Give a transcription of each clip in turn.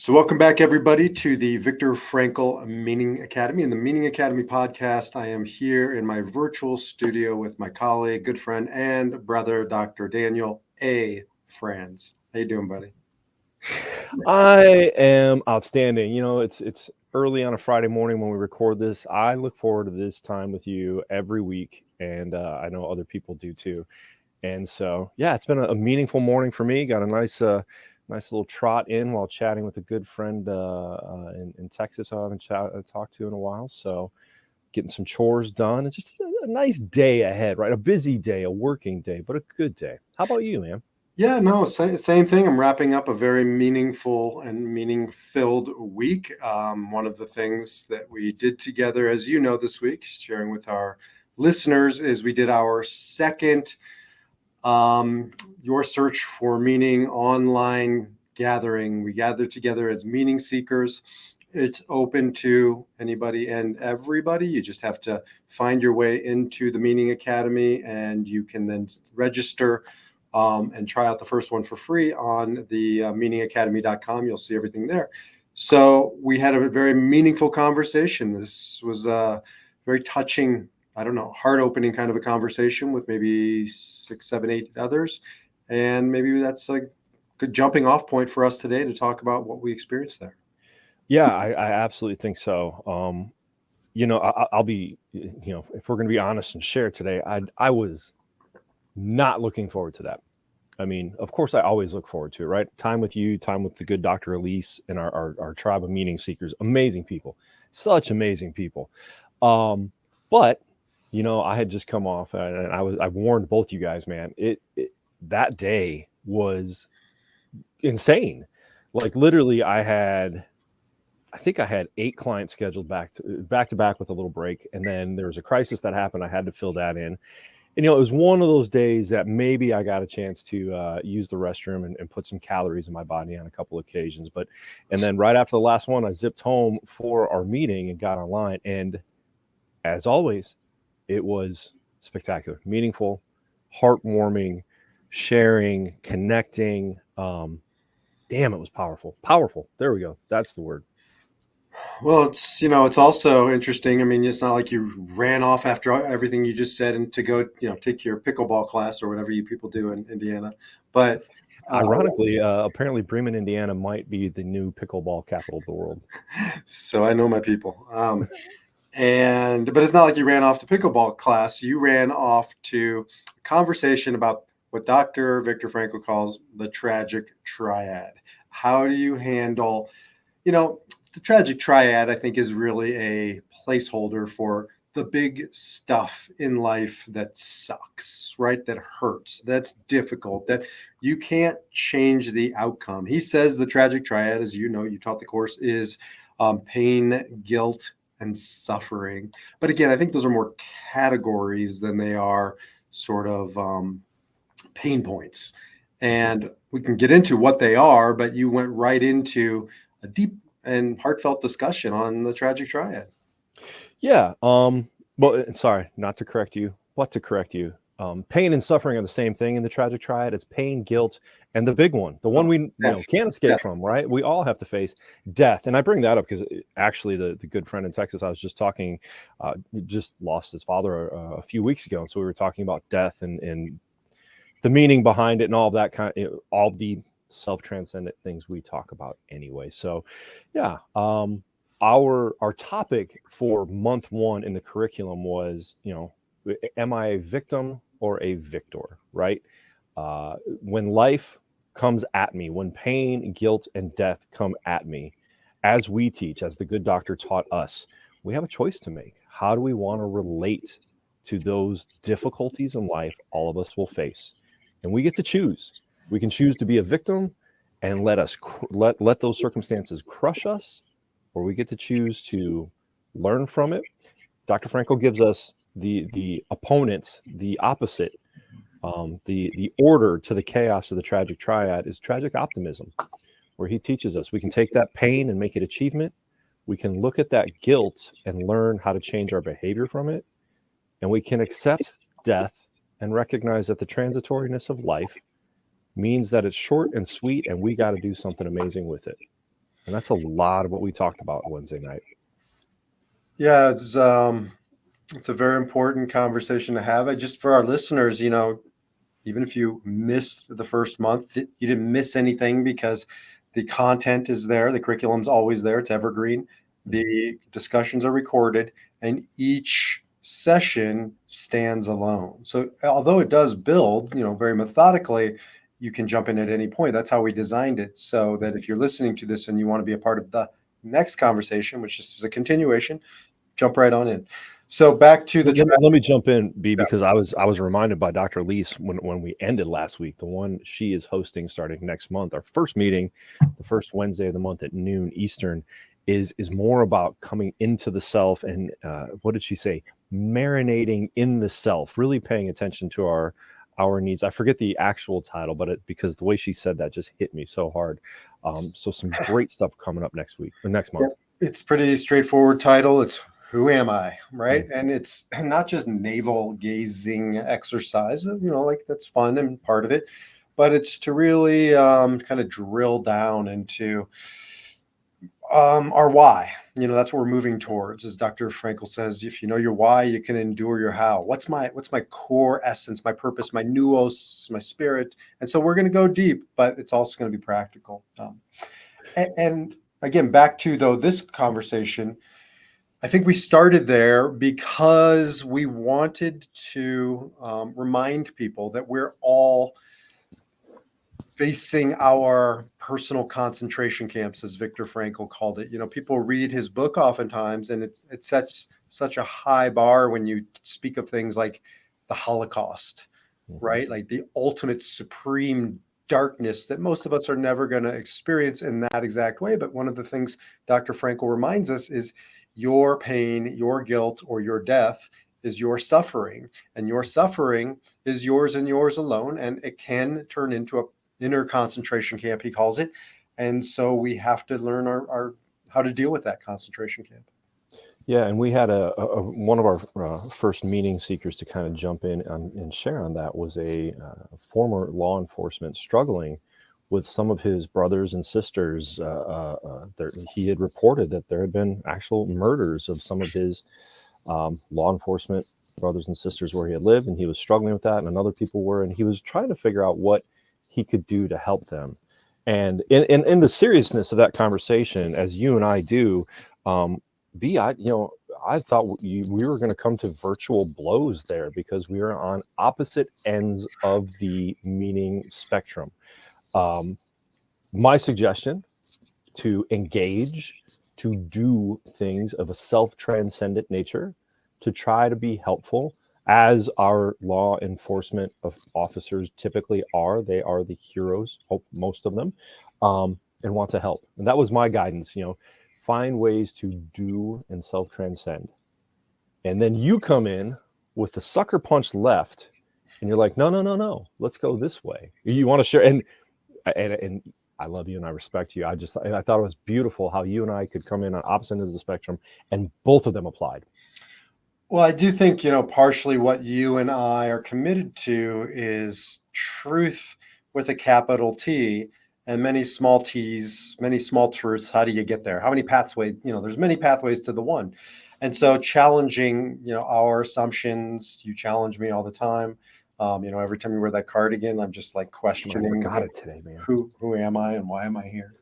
So, welcome back, everybody, to the Viktor Frankl Meaning Academy. In the Meaning Academy podcast, I am here in my virtual studio with my colleague, good friend, and brother, Dr. Daniel A. Franz. How you doing, buddy? I am outstanding. It's early on a Friday morning when we record this. I look forward to this time with you every week, and I know other people do too. And so, yeah, it's been a meaningful morning for me. Got a nice little trot in while chatting with a good friend in Texas I haven't talked to in a while. So, getting some chores done, and just a nice day ahead, right? A busy day, a working day, but a good day. How about you, man? Yeah, no, same thing. I'm wrapping up a very meaningful and meaning-filled week. One of the things that we did together, as you know, this week, sharing with our listeners, is we did our second Your Search for Meaning online gathering. We gathered together as meaning seekers. It's open to anybody and everybody. You just have to find your way into the Meaning Academy, and you can then register and try out the first one for free on the meaningacademy.com. You'll see everything there. So we had a very meaningful conversation. This was a very touching, heart-opening kind of a conversation with maybe 6, 7, 8 others. And maybe that's a good jumping off point for us today to talk about what we experienced there. Yeah, I absolutely think so. I'll be, if we're going to be honest and share today, I was not looking forward to that. I mean, of course, I always look forward to it, right? Time with you, time with the good Dr. Elise and our tribe of meaning seekers. Amazing people, such amazing people. But I had just come off, and I warned both you guys, man. That day was insane. Like literally, I think I had 8 clients scheduled back to back with a little break, and then there was a crisis that happened. I had to fill that in. And, it was one of those days that maybe I got a chance to use the restroom and put some calories in my body on a couple of occasions. And then right after the last one, I zipped home for our meeting and got online. And as always, it was spectacular, meaningful, heartwarming, sharing, connecting. Damn, it was powerful. Powerful. There we go. That's the word. Well, it's also interesting. I mean, it's not like you ran off after everything you just said and to go, take your pickleball class or whatever you people do in Indiana. But ironically, apparently Bremen, Indiana might be the new pickleball capital of the world. So I know my people. But it's not like you ran off to pickleball class. You ran off to a conversation about what Dr. Viktor Frankl calls the tragic triad. How do you handle, the tragic triad, I think, is really a placeholder for the big stuff in life that sucks, right? That hurts, that's difficult, that you can't change the outcome. He says the tragic triad, as you know, you taught the course, is pain, guilt, and suffering. But again, I think those are more categories than they are sort of pain points. And we can get into what they are, but you went right into a deep and heartfelt discussion on the tragic triad. Yeah. Sorry, not to correct you, but to correct you. Pain and suffering are the same thing in the tragic triad. It's pain, guilt, and the big one, the one we can't escape from, right? We all have to face death. And I bring that up because actually the good friend in Texas I was just talking, just lost his father a few weeks ago. And so we were talking about death and the meaning behind it and all that all the self-transcendent things we talk about anyway. So yeah, our topic for month 1 in the curriculum was, am I a victim or a victor, right? When life comes at me, when pain, guilt, and death come at me, as we teach, as the good doctor taught us, we have a choice to make. How do we want to relate to those difficulties in life all of us will face? And we get to choose. We can choose to be a victim and let those circumstances crush us, or we get to choose to learn from it. Dr. Frankl gives us the opponents, the opposite, the order to the chaos of the tragic triad is tragic optimism, where he teaches us we can take that pain and make it achievement. We can look at that guilt and learn how to change our behavior from it. And we can accept death and recognize that the transitoriness of life means that it's short and sweet, and we got to do something amazing with it. And that's a lot of what we talked about Wednesday night. Yeah, it's a very important conversation to have. Just for our listeners, even if you missed the first month, you didn't miss anything because the content is there. The curriculum's always there. It's evergreen. The discussions are recorded, and each session stands alone. So although it does build, very methodically, you can jump in at any point. That's how we designed it, so that if you're listening to this and you want to be a part of the next conversation, which is a continuation, jump right on in. So back to the let me jump in, B, because I was reminded by Dr. Leese when we ended last week, the one she is hosting starting next month. Our first meeting, the first Wednesday of the month at noon Eastern, is more about coming into the self and what did she say? Marinating in the self, really paying attention to our needs. I forget the actual title, but because the way she said that just hit me so hard. So some great stuff coming up next week or next month. It's pretty straightforward title. It's Who Am I? Right. And it's not just navel gazing exercise, like that's fun and part of it, but it's to really kind of drill down into our why. That's what we're moving towards. As Dr. Frankel says, if you know your why, you can endure your how. What's my core essence, my purpose, my nous, my spirit? And so we're going to go deep, but it's also going to be practical. And again, back to this conversation, I think we started there because we wanted to remind people that we're all facing our personal concentration camps, as Viktor Frankl called it. People read his book oftentimes, and it sets such a high bar when you speak of things like the Holocaust, right? Like the ultimate supreme darkness that most of us are never going to experience in that exact way. But one of the things Dr. Frankl reminds us is your pain, your guilt, or your death is your suffering, and your suffering is yours and yours alone, and it can turn into a inner concentration camp, he calls it. And so we have to learn our how to deal with that concentration camp. Yeah, and we had one of our first meeting seekers to kind of jump in and share on that was a former law enforcement struggling with some of his brothers and sisters. He had reported that there had been actual murders of some of his law enforcement brothers and sisters where he had lived, and he was struggling with that, and other people were, and he was trying to figure out what he could do to help them. And in the seriousness of that conversation, as you and I do, B, I thought we were going to come to virtual blows there because we are on opposite ends of the meaning spectrum. My suggestion to engage, to do things of a self-transcendent nature, to try to be helpful, as our law enforcement officers typically are. They are the heroes, most of them, and want to help. And that was my guidance, find ways to do and self-transcend. And then you come in with the sucker punch left, and you're like, no, let's go this way. You want to share, and I love you and I respect you. I thought it was beautiful how you and I could come in on opposite ends of the spectrum, and both of them applied. Well, I do think, partially what you and I are committed to is truth with a capital T and many small T's, many small truths. How do you get there? How many pathways? There's many pathways to the one. And so challenging, our assumptions, you challenge me all the time. Every time you wear that cardigan, I'm just like questioning, I forgot it today, man. Who am I and why am I here?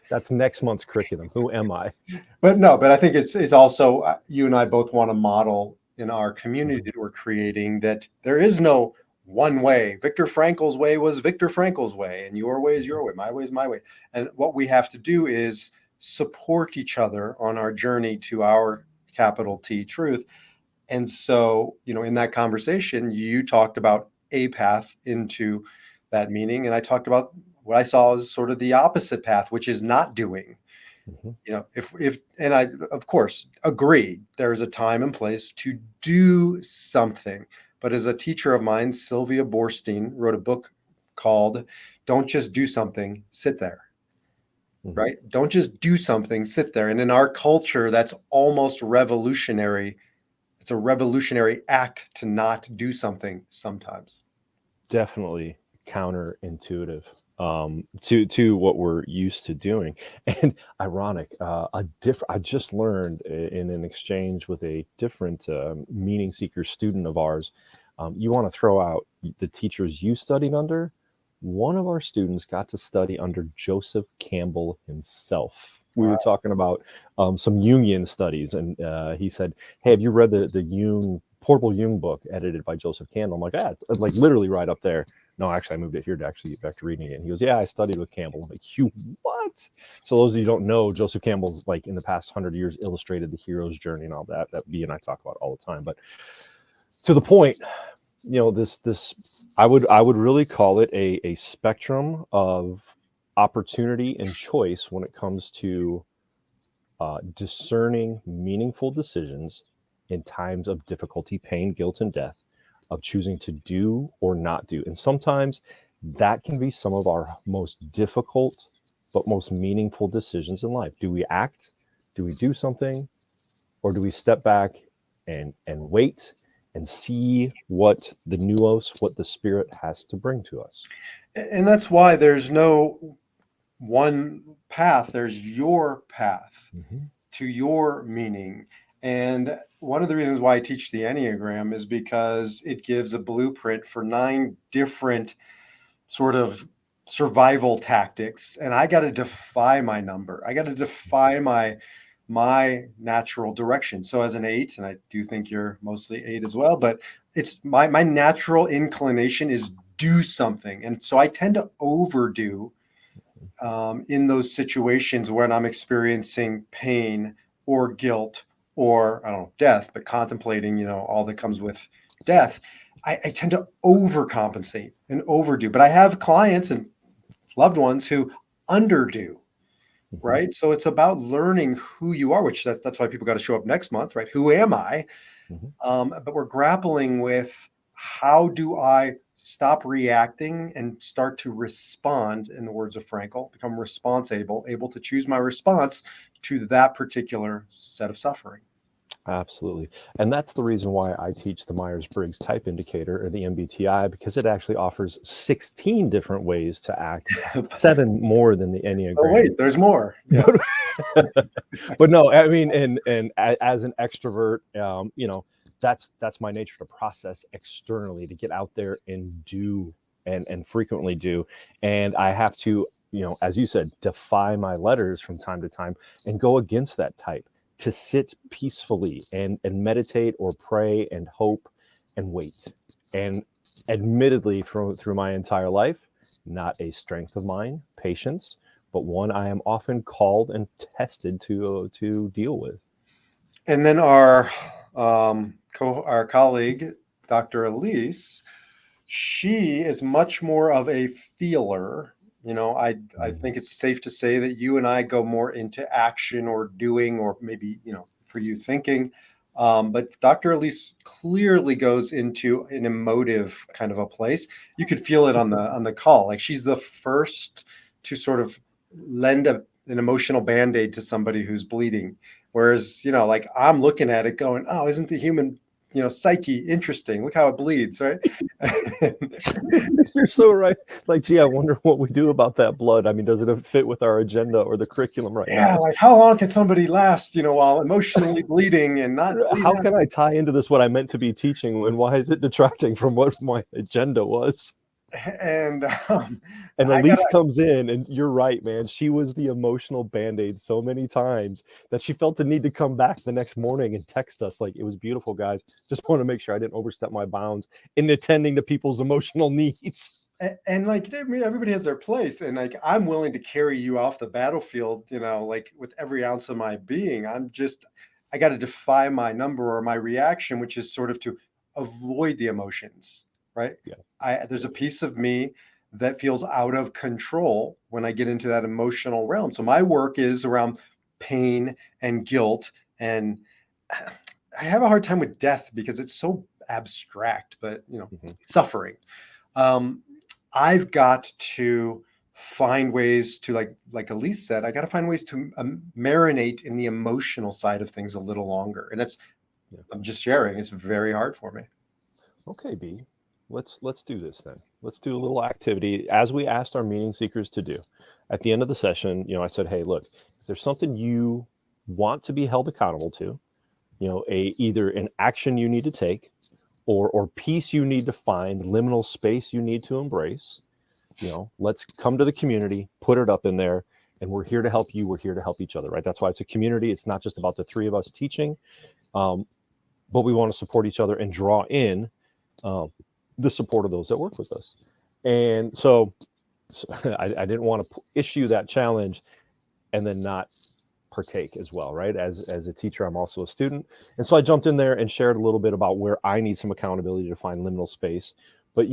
That's next month's curriculum. Who am I? But I think it's also, you and I both want to model in our community that we're creating that there is no one way. Viktor Frankl's way was Viktor Frankl's way, and your way is your way. My way is my way. And what we have to do is support each other on our journey to our capital T truth. And so, in that conversation, you talked about a path into that meaning, and I talked about what I saw as sort of the opposite path, which is not doing. If and I of course agree there's a time and place to do something, but as a teacher of mine, Sylvia Boorstein, wrote a book called Don't Just Do Something, Sit There. Right? Don't just do something, sit there. And in our culture, that's almost revolutionary. It's a revolutionary act to not do something sometimes. Definitely counterintuitive. to what we're used to doing. And ironic, I just learned in an exchange with a different meaning seeker student of ours. You want to throw out the teachers you studied under. One of our students got to study under Joseph Campbell himself. We were talking about some Jungian studies, and he said, "Hey, have you read the Jung Portable Jung book edited by Joseph Campbell?" I'm like, "Ah, it's like literally right up there." No, actually, I moved it here to actually get back to reading it. And he goes, "Yeah, I studied with Campbell." I'm like, "You what?" So those of you who don't know, Joseph Campbell's like in the past 100 years illustrated the hero's journey and all that B and I talk about all the time. But to the point, this I would really call it a spectrum of opportunity and choice when it comes to discerning meaningful decisions in times of difficulty, pain, guilt, and death, of choosing to do or not do. And sometimes that can be some of our most difficult but most meaningful decisions in life. Do we act? Do we do something? Or do we step back and wait and see what the nuos, what the Spirit has to bring to us? And that's why there's no one path. There's your path to your meaning. And one of the reasons why I teach the Enneagram is because it gives a blueprint for 9 different sort of survival tactics. And I got to defy my number. I got to defy my natural direction. So as an 8, and I do think you're mostly 8 as well, but it's my natural inclination is do something. And so I tend to overdo in those situations when I'm experiencing pain or guilt or I don't know, death, but contemplating, all that comes with death. I tend to overcompensate and overdo. But I have clients and loved ones who underdo. Right. So it's about learning who you are, which that's why people got to show up next month. Right. Who am I? But we're grappling with how do I stop reacting and start to respond, in the words of Frankel, become responsible, able to choose my response to that particular set of suffering. Absolutely. And that's the reason why I teach the Myers-Briggs type indicator, or the MBTI, because it actually offers 16 different ways to act, 7 more than the Enneagram. Oh, wait, there's more. Yes. But no, I mean, and as an extrovert, that's my nature, to process externally, to get out there and do and frequently do. And I have to, as you said, defy my letters from time to time and go against that type, to sit peacefully and meditate or pray and hope and wait. And admittedly, through my entire life, not a strength of mine, patience, but one I am often called and tested to deal with. And then our colleague, Dr. Elise, she is much more of a feeler. I think it's safe to say that you and I go more into action or doing, or maybe, for you, thinking. But Dr. Elise clearly goes into an emotive kind of a place. You could feel it on the call. Like, she's the first to sort of lend an emotional Band-Aid to somebody who's bleeding. Whereas, like, I'm looking at it going, oh, isn't the human psyche interesting? Look how it bleeds, right? You're so right. Like, gee, I wonder what we do about that blood. I mean, does it fit with our agenda or the curriculum right now? Yeah, like, how long can somebody last, while emotionally bleeding and not bleeding? How can I tie into this what I meant to be teaching, and why is it detracting from what my agenda was? And Elise comes in, and you're right, man. She was the emotional Band-Aid so many times that she felt the need to come back the next morning and text us like, "It was beautiful, guys. Just want to make sure I didn't overstep my bounds in attending to people's emotional needs." And like, everybody has their place, and like, I'm willing to carry you off the battlefield, like, with every ounce of my being. I got to defy my number or my reaction, which is sort of to avoid the emotions, right? Yeah. There's a piece of me that feels out of control when I get into that emotional realm. So my work is around pain and guilt, and I have a hard time with death because it's so abstract, but suffering. I've got to find ways to, like Elise said, I got to find ways to marinate in the emotional side of things a little longer. And I'm just sharing, it's very hard for me. Okay, B. let's do this then. Let's do a little activity as we asked our meaning seekers to do. At the end of the session, I said, hey, look, if there's something you want to be held accountable to, either an action you need to take or peace you need to find, liminal space you need to embrace, let's come to the community, put it up in there, and we're here to help you. We're here to help each other, right? That's why it's a community. It's not just about the three of us teaching, but we want to support each other and draw in the support of those that work with us. And so I didn't want to issue that challenge and then not partake as well, right? As a teacher, I'm also a student. And so I jumped in there and shared a little bit about where I need some accountability to find liminal space. But,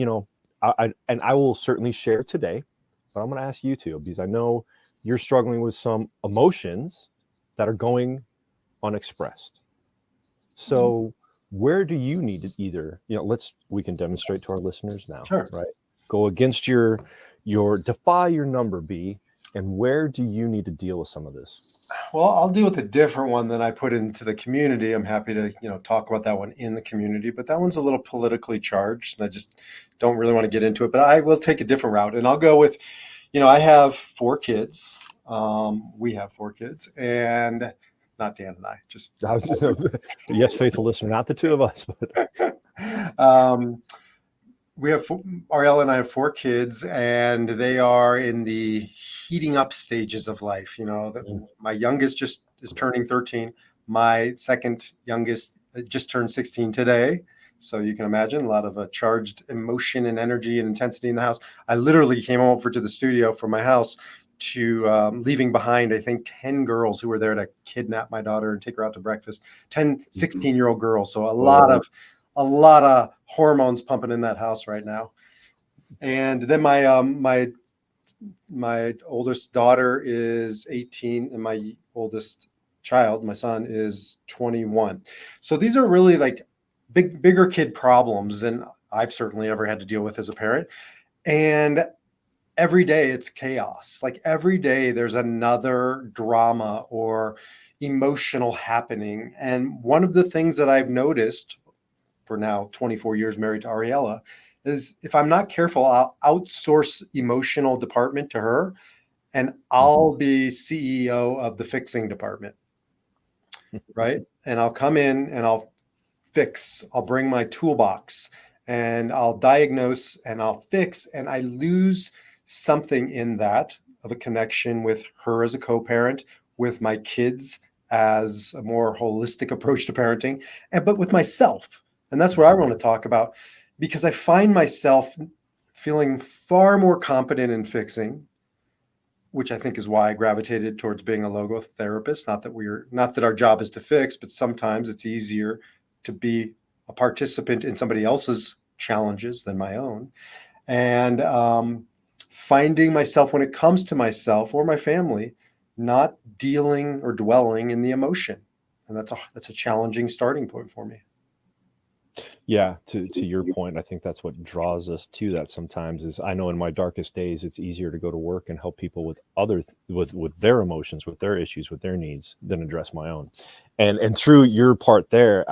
I will certainly share today, but I'm going to ask you to, because I know you're struggling with some emotions that are going unexpressed. So where do you need to either, we can demonstrate to our listeners now, Sure. Right? Go against your defy your number, B, and where do you need to deal with some of this? Well, I'll deal with a different one that I put into the community. I'm happy to, talk about that one in the community, but that one's a little politically charged, and I just don't really want to get into it. But I will take a different route, and I'll go with, I have 4 kids. We have 4 kids, and not Dan and I. Just yes, faithful listener, not the two of us, but we have Ariella and I have 4 kids, and they are in the heating up stages of life. My youngest just is turning 13. My second youngest just turned 16 today. So you can imagine a lot of charged emotion and energy and intensity in the house. I literally came over to the studio from my house to leaving behind, I think, 10 girls who were there to kidnap my daughter and take her out to breakfast. 10 16-year-old girls. So a lot of hormones pumping in that house right now. And then my oldest daughter is 18, and my oldest child, my son, is 21. So these are really like bigger kid problems than I've certainly ever had to deal with as a parent. And every day it's chaos. Like every day there's another drama or emotional happening. And one of the things that I've noticed for now 24 years married to Ariella is if I'm not careful, I'll outsource emotional department to her, and I'll be CEO of the fixing department, right? And I'll come in and I'll bring my toolbox, and I'll diagnose and I'll fix, and I lose something in that of a connection with her as a co-parent, with my kids as a more holistic approach to parenting, but with myself. And that's what I want to talk about, because I find myself feeling far more competent in fixing, which I think is why I gravitated towards being a logotherapist. Not that our job is to fix, but sometimes it's easier to be a participant in somebody else's challenges than my own. And finding myself, when it comes to myself or my family, not dealing or dwelling in the emotion. And that's a challenging starting point for me. Yeah, to your point, I think that's what draws us to that sometimes is I know in my darkest days, it's easier to go to work and help people with with their emotions, with their issues, with their needs than address my own. And through your part there,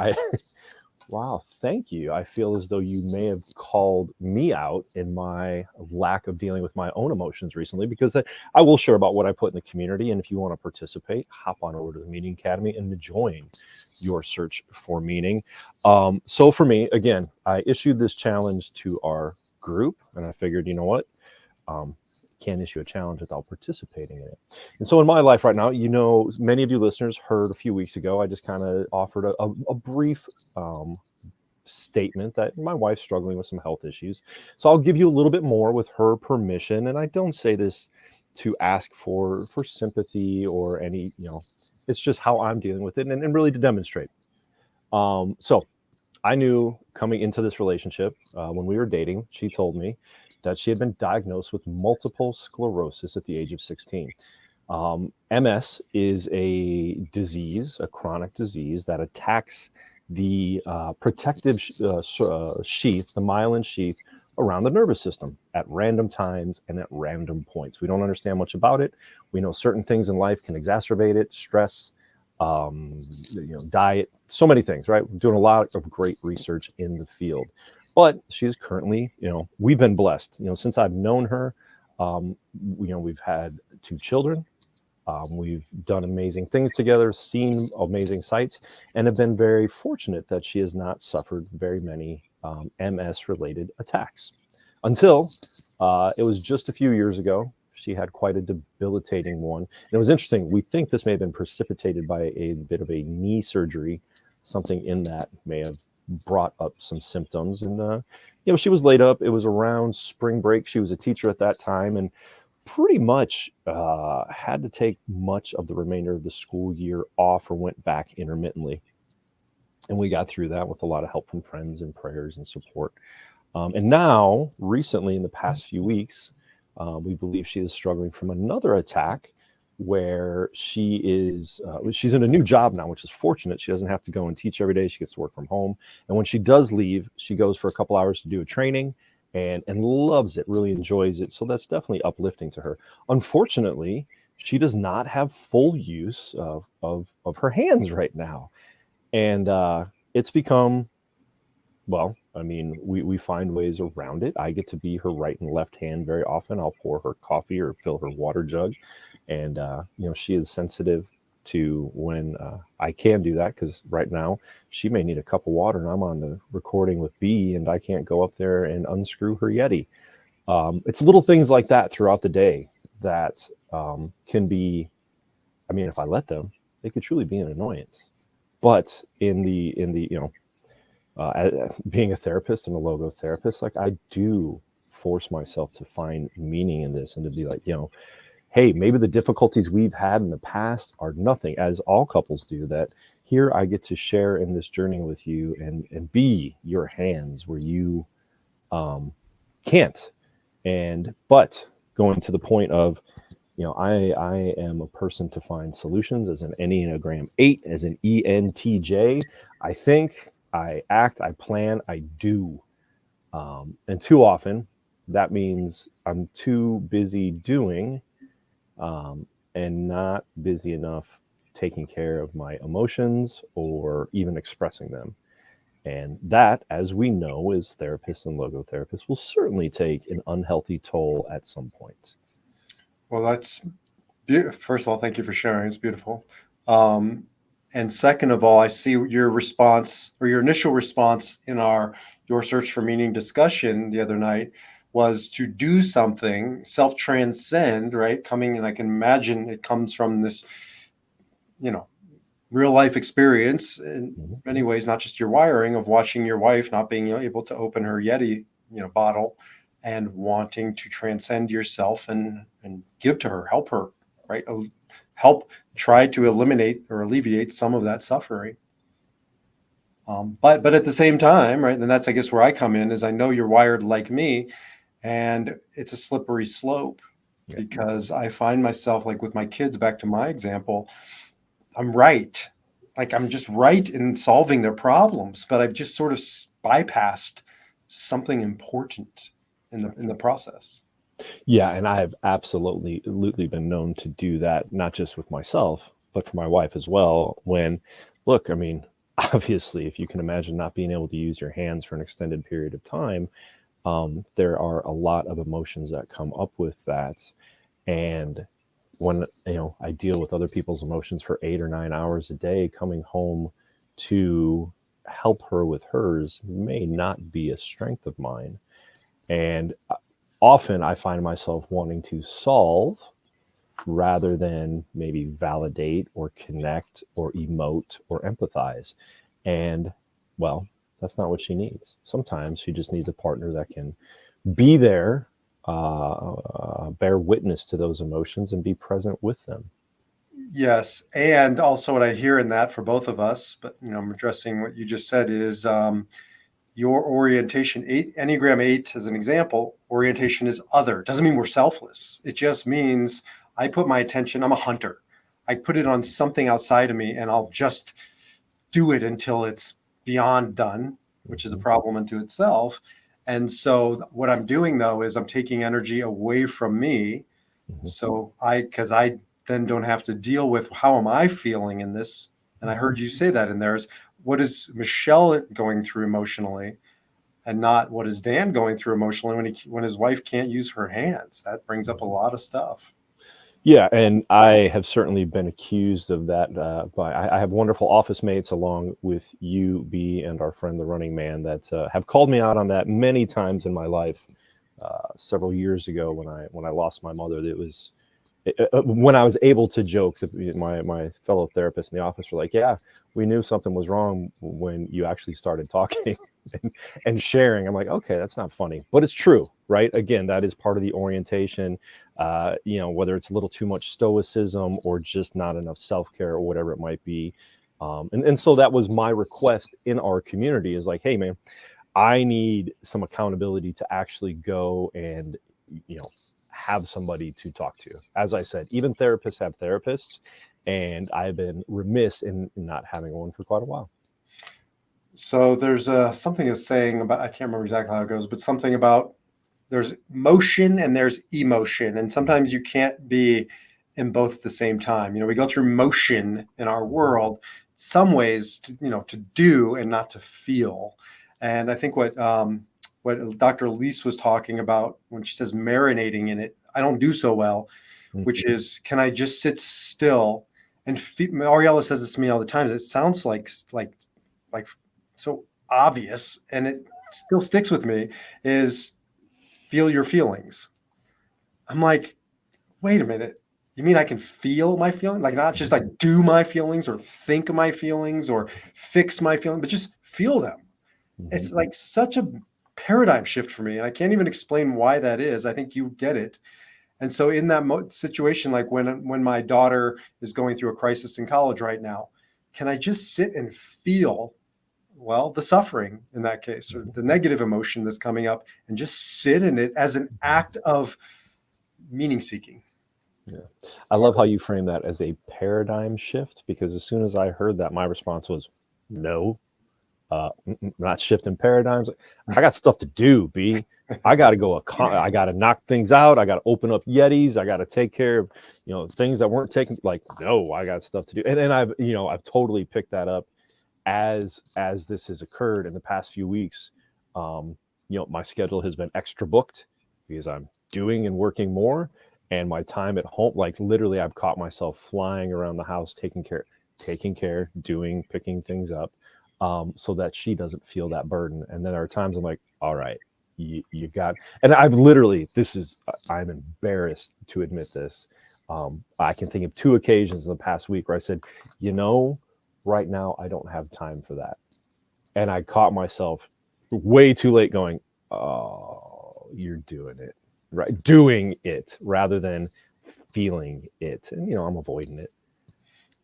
wow, thank you. I feel as though you may have called me out in my lack of dealing with my own emotions recently, because I will share about what I put in the community. And if you want to participate, hop on over to the Meaning Academy and join your search for meaning. So for me, again, I issued this challenge to our group, and I figured, you know what? Can't issue a challenge without participating in it. And so in my life right now, many of you listeners heard a few weeks ago, I just kind of offered a brief statement that my wife's struggling with some health issues. So I'll give you a little bit more with her permission. And I don't say this to ask for sympathy or any, it's just how I'm dealing with it and really to demonstrate. So I knew coming into this relationship, when we were dating, she told me that she had been diagnosed with multiple sclerosis at the age of 16. MS is a disease, a chronic disease that attacks the protective sheath, the myelin sheath around the nervous system at random times and at random points. We don't understand much about it. We know certain things in life can exacerbate it, stress, diet, so many things, right? We're doing a lot of great research in the field. But she's currently, we've been blessed, since I've known her. We've had 2 children. We've done amazing things together, seen amazing sights, and have been very fortunate that she has not suffered very many MS related attacks until it was just a few years ago. She had quite a debilitating one. And it was interesting. We think this may have been precipitated by a bit of a knee surgery. Something in that may have brought up some symptoms. And, she was laid up. It was around spring break. She was a teacher at that time and pretty much had to take much of the remainder of the school year off or went back intermittently. And we got through that with a lot of help from friends and prayers and support. And now, recently, in the past few weeks, we believe she is struggling from another attack where she's in a new job now, which is fortunate. She doesn't have to go and teach every day. She gets to work from home. And when she does leave, she goes for a couple hours to do a training and loves it, really enjoys it. So that's definitely uplifting to her. Unfortunately, she does not have full use of her hands right now. And it's become, well, I mean, we find ways around it. I get to be her right and left hand very often. I'll pour her coffee or fill her water jug. And, she is sensitive to when I can do that, because right now she may need a cup of water and I'm on the recording with B and I can't go up there and unscrew her Yeti. It's little things like that throughout the day that can be, I mean, if I let them, they could truly be an annoyance. But in the being a therapist and a logotherapist, like, I do force myself to find meaning in this and to be like, hey, maybe the difficulties we've had in the past are nothing, as all couples do, that here I get to share in this journey with you and be your hands where you can't. But going to the point of, I am a person to find solutions as an Enneagram 8, as an ENTJ. I think, I act, I plan, I do. And too often, that means I'm too busy doing and not busy enough taking care of my emotions or even expressing them. And that, as we know, as therapists and logotherapists, will certainly take an unhealthy toll at some point. Well, that's beautiful. First of all, thank you for sharing. It's beautiful. And second of all, I see your response, or your initial response in your search for meaning discussion the other night, was to do something, self-transcend, right? Coming, and I can imagine it comes from this, real life experience in many ways, not just your wiring of watching your wife not being able to open her Yeti, bottle, and wanting to transcend yourself and give to her, help her, right? Help try to eliminate or alleviate some of that suffering. But at the same time, right, and that's, I guess, where I come in, is I know you're wired like me, and it's a slippery slope. Yeah. Because I find myself, like with my kids, back to my example, I'm right. Like, I'm just right in solving their problems, but I've just sort of bypassed something important in the process. Yeah, and I have absolutely been known to do that, not just with myself, but for my wife as well. When, look, I mean, obviously, if you can imagine not being able to use your hands for an extended period of time, there are a lot of emotions that come up with that. And when, I deal with other people's emotions for 8 or 9 hours a day, coming home to help her with hers may not be a strength of mine. And often I find myself wanting to solve rather than maybe validate or connect or emote or empathize. And, well, that's not what she needs. Sometimes she just needs a partner that can be there, bear witness to those emotions and be present with them. Yes. And also what I hear in that for both of us, but I'm addressing what you just said, is your orientation 8, Enneagram 8, as an example, orientation is other. Doesn't mean we're selfless. It just means I put my attention, I'm a hunter. I put it on something outside of me and I'll just do it until it's beyond done, which is a problem unto itself. And so what I'm doing, though, is I'm taking energy away from me. So because I then don't have to deal with how am I feeling in this. And I heard you say that in there is, what is Michelle going through emotionally? and not what is Dan going through emotionally when his wife can't use her hands. That brings up a lot of stuff. Yeah, and I have certainly been accused of that. I have wonderful office mates, along with you, B, and our friend the Running Man, that have called me out on that many times in my life. Several years ago, when I lost my mother, it was when I was able to joke. My fellow therapists in the office were like, "Yeah, we knew something was wrong when you actually started talking and sharing." I'm like, "Okay, that's not funny, but it's true, right?" Again, that is part of the orientation. Whether it's a little too much stoicism or just not enough self-care or whatever it might be. And so that was my request in our community, is like, hey man, I need some accountability to actually go and, have somebody to talk to. As I said, even therapists have therapists, and I've been remiss in not having one for quite a while. So there's something that's saying about, I can't remember exactly how it goes, but something about there's motion and there's emotion. And sometimes you can't be in both at the same time. We go through motion in our world, some ways to do and not to feel. And I think what Dr. Elise was talking about when she says marinating in it, I don't do so well, which is, can I just sit still and Ariella says this to me all the time. It sounds like so obvious, and it still sticks with me, is feel your feelings. I'm like, wait a minute. You mean I can feel my feeling? Like, not just like do my feelings or think of my feelings or fix my feelings, but just feel them. It's like such a paradigm shift for me. And I can't even explain why that is. I think you get it. And so in that situation, like when my daughter is going through a crisis in college right now, can I just sit and feel, well, the suffering in that case, or the negative emotion that's coming up, and just sit in it as an act of meaning seeking? Yeah. I love how you frame that as a paradigm shift, because as soon as I heard that, my response was no, not shifting paradigms. I got stuff to do, B. I got to go. I got to knock things out. I got to open up Yetis. I got to take care of, things that weren't taken. Like, no, I got stuff to do. And I've totally picked that up as this has occurred in the past few weeks. My schedule has been extra booked because I'm doing and working more, and my time at home, like literally, I've caught myself flying around the house, taking care, doing, picking things up, so that she doesn't feel that burden. And then there are times I'm like, all right, you got, and I'm embarrassed to admit this. I can think of 2 occasions in the past week where I said, right now I don't have time for that. And I caught myself way too late going, oh, you're doing it, right? Doing it rather than feeling it. And, I'm avoiding it.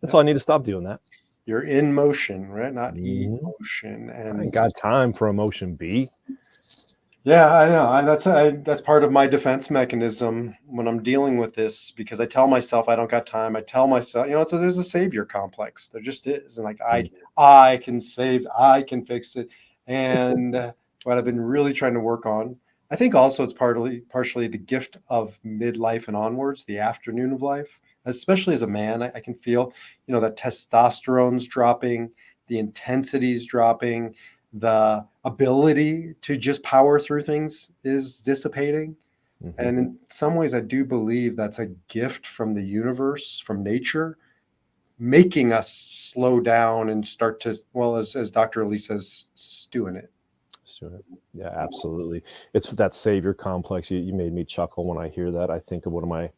That's all I need to stop doing that. You're in motion, right? Not emotion. And I ain't got time for emotion, B. Yeah, I know. That's part of my defense mechanism when I'm dealing with this, because I tell myself I don't got time. I tell myself, there's a savior complex. There just is. And like, I can save, I can fix it. And what I've been really trying to work on, I think also it's partially the gift of midlife and onwards, the afternoon of life, especially as a man. I can feel, that testosterone's dropping, the intensity's dropping, the ability to just power through things is dissipating. And in some ways, I do believe that's a gift from the universe, from nature, making us slow down and start to, well, as Dr. Lee says, stew in it. Yeah, absolutely. It's that savior complex. You made me chuckle when I hear that. I think of one of my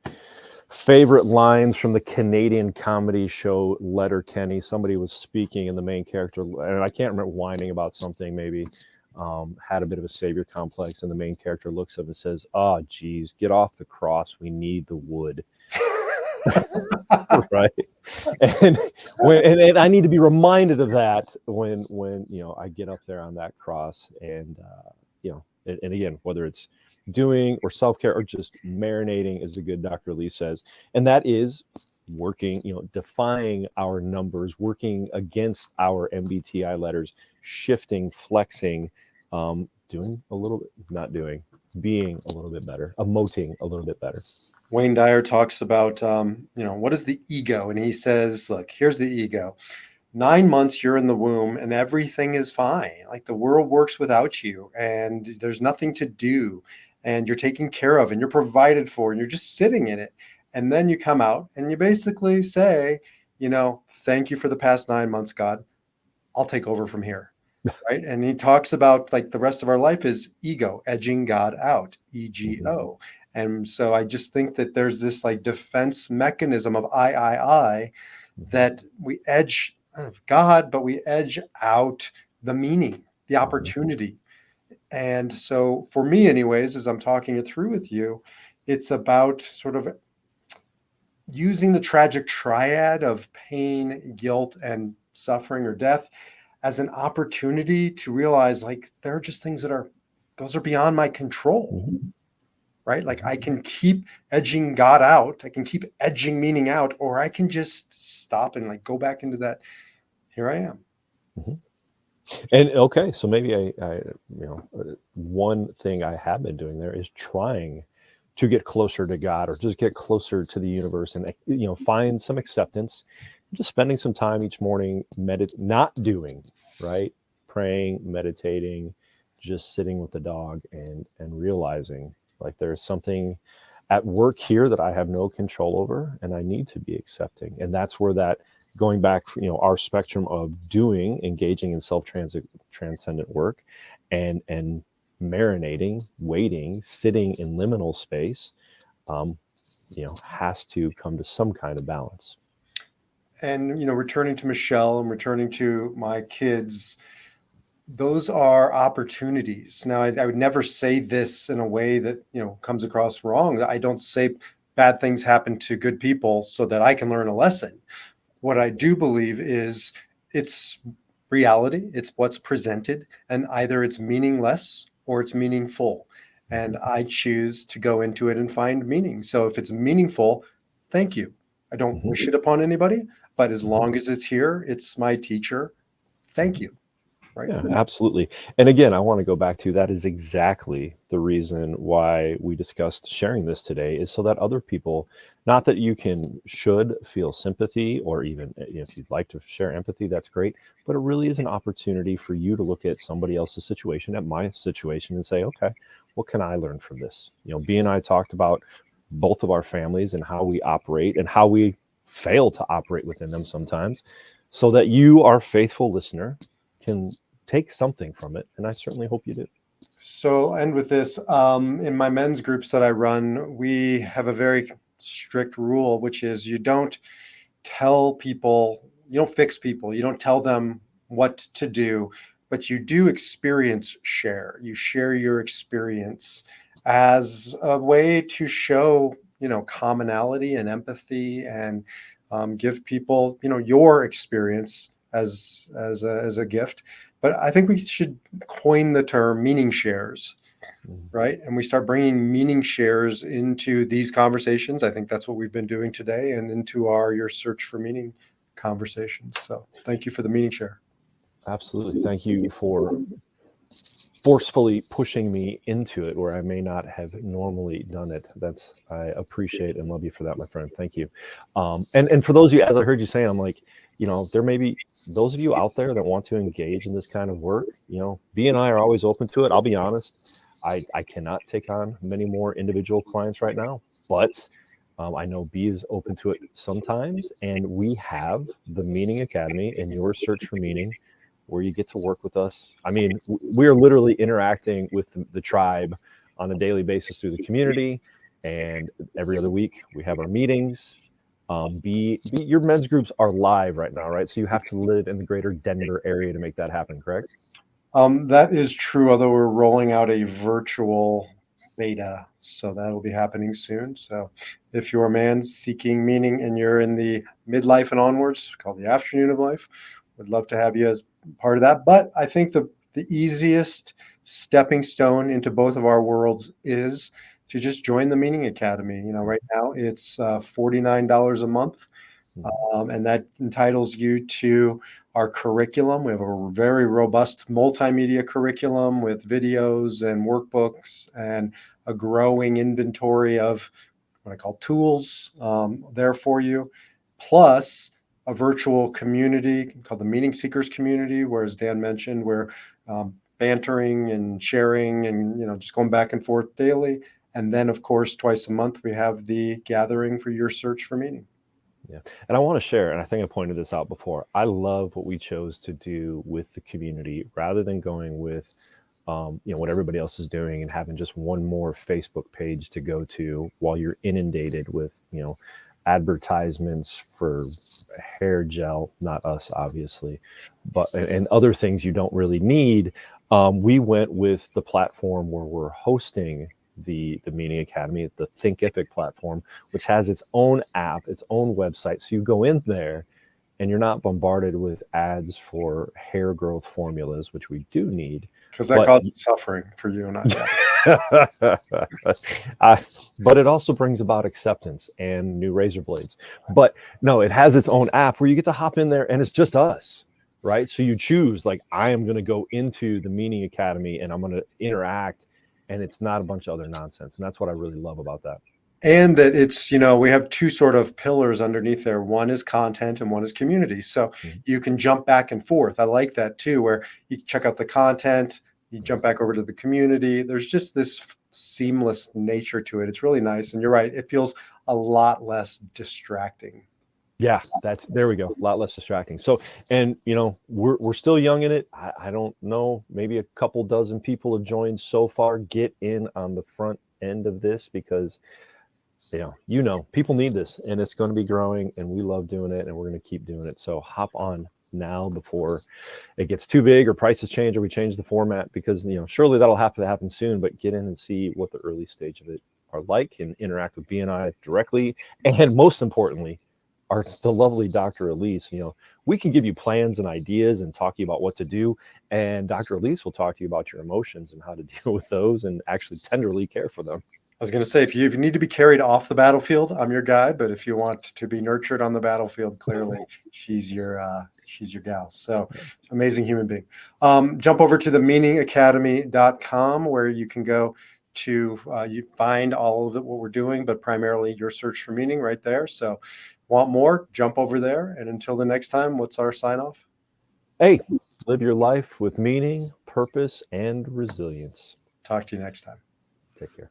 favorite lines from the Canadian comedy show Letterkenny. Somebody was speaking, and the main character, and I can't remember, whining about something, maybe had a bit of a savior complex, and the main character looks up and says, "Oh, geez, get off the cross. We need the wood." Right. And I need to be reminded of that when I get up there on that cross, and and again, whether it's doing or self-care or just marinating, as the good Dr. Lee says, and that is working, defying our numbers, working against our MBTI letters, shifting, flexing, doing a little bit, not doing, being a little bit better, emoting a little bit better. Wayne Dyer talks about, what is the ego? And he says, look, here's the ego. 9 months you're in the womb and everything is fine. Like the world works without you and there's nothing to do and you're taken care of and you're provided for and you're just sitting in it. And then you come out and you basically say, thank you for the past 9 months, God. I'll take over from here. Right. And he talks about like the rest of our life is ego, edging God out, EGO. And so I just think that there's this like defense mechanism of I, that we edge God, but we edge out the meaning, the opportunity. And so for me, anyways, as I'm talking it through with you, it's about sort of using the tragic triad of pain, guilt, and suffering or death as an opportunity to realize like there are just things those are beyond my control, right? Like I can keep edging God out, I can keep edging meaning out, or I can just stop and like go back into that. Here I am. And okay, so maybe one thing I have been doing there is trying to get closer to God or just get closer to the universe and find some acceptance. Just spending some time each morning not doing, right? Praying, meditating, just sitting with the dog and realizing like there's something at work here that I have no control over and I need to be accepting. And that's where that going back, our spectrum of engaging in self-transcendent work and marinating, waiting, sitting in liminal space, has to come to some kind of balance. And, returning to Michelle and returning to my kids, those are opportunities. Now, I would never say this in a way that, comes across wrong. I don't say bad things happen to good people so that I can learn a lesson. What I do believe is it's reality. It's what's presented, and either it's meaningless or it's meaningful. And I choose to go into it and find meaning. So if it's meaningful, thank you. I don't wish it upon anybody, but as long as it's here, it's my teacher. Thank you. Right. Yeah, absolutely. And again, I want to go back to that is exactly the reason why we discussed sharing this today is so that other people, not that you should feel sympathy or even if you'd like to share empathy, that's great. But it really is an opportunity for you to look at somebody else's situation, at my situation and say, okay, what can I learn from this? B and I talked about both of our families and how we operate and how we fail to operate within them sometimes so that you, our faithful listener, can take something from it, and I certainly hope you do. So I'll end with this. In my men's groups that I run, we have a very strict rule, which is you don't tell people, you don't fix people, you don't tell them what to do, but you do experience share. You share your experience as a way to show, commonality and empathy and give people, your experience as a gift. But I think we should coin the term meaning shares, right? And we start bringing meaning shares into these conversations. I think that's what we've been doing today and into your search for meaning conversations. So thank you for the meaning share. Absolutely. Thank you for forcefully pushing me into it where I may not have normally done it. I appreciate and love you for that, my friend. Thank you. And for those of you, as I heard you saying, I'm like, there may be those of you out there that want to engage in this kind of work, B and I are always open to it. I'll be honest. I cannot take on many more individual clients right now, but I know B is open to it sometimes. And we have the Meaning Academy and Your Search for Meaning, where you get to work with us. I mean, we are literally interacting with the tribe on a daily basis through the community. And every other week we have our meetings. Your men's groups are live right now, right? So you have to live in the greater Denver area to make that happen, correct? That is true, although we're rolling out a virtual beta. So that'll be happening soon. So if you're a man seeking meaning and you're in the midlife and onwards, called the afternoon of life, would love to have you as part of that. But I think the easiest stepping stone into both of our worlds is to just join the Meaning Academy. Right now it's $49 a month. And that entitles you to our curriculum. We have a very robust multimedia curriculum with videos and workbooks and a growing inventory of what I call tools there for you. Plus, a virtual community called the Meaning Seekers community, where, as Dan mentioned, we're bantering and sharing and, just going back and forth daily. And then, of course, twice a month, we have the gathering for your search for meaning. Yeah. And I want to share, and I think I pointed this out before. I love what we chose to do with the community rather than going with, what everybody else is doing and having just one more Facebook page to go to while you're inundated with, advertisements for hair gel, not us, obviously, but and other things you don't really need. We went with the platform where we're hosting the Meaning Academy, the Thinkific platform, which has its own app, its own website. So you go in there and you're not bombarded with ads for hair growth formulas, which we do need. Because that causes suffering for you and I. But it also brings about acceptance and new razor blades. But no, it has its own app where you get to hop in there and it's just us, right? So you choose, like, I am going to go into the Meaning Academy and I'm going to interact, and it's not a bunch of other nonsense. And that's what I really love about that. And that it's, we have two sort of pillars underneath there. One is content and one is community. So you can jump back and forth. I like that too, where you check out the content, you jump back over to the community. There's just this seamless nature to it. It's really nice. And you're right. It feels a lot less distracting. Yeah, there we go. A lot less distracting. So, and we're still young in it. I don't know, maybe a couple dozen people have joined so far. Get in on the front end of this, because people need this, and it's going to be growing, and we love doing it, and we're going to keep doing it. So hop on now before it gets too big or prices change or we change the format, because surely that'll have to happen soon. But get in and see what the early stage of it are like, and interact with B&I directly, and most importantly, the lovely Dr. Elise. We can give you plans and ideas and talk to you about what to do, and Dr. Elise will talk to you about your emotions and how to deal with those and actually tenderly care for them. I was going to say, if you need to be carried off the battlefield, I'm your guy. But if you want to be nurtured on the battlefield, clearly she's your gal. So amazing human being. Jump over to the meaningacademy.com, where you can go to you find all of what we're doing, but primarily your search for meaning right there. So want more, jump over there. And until the next time, what's our sign off? Hey, live your life with meaning, purpose, and resilience. Talk to you next time. Take care.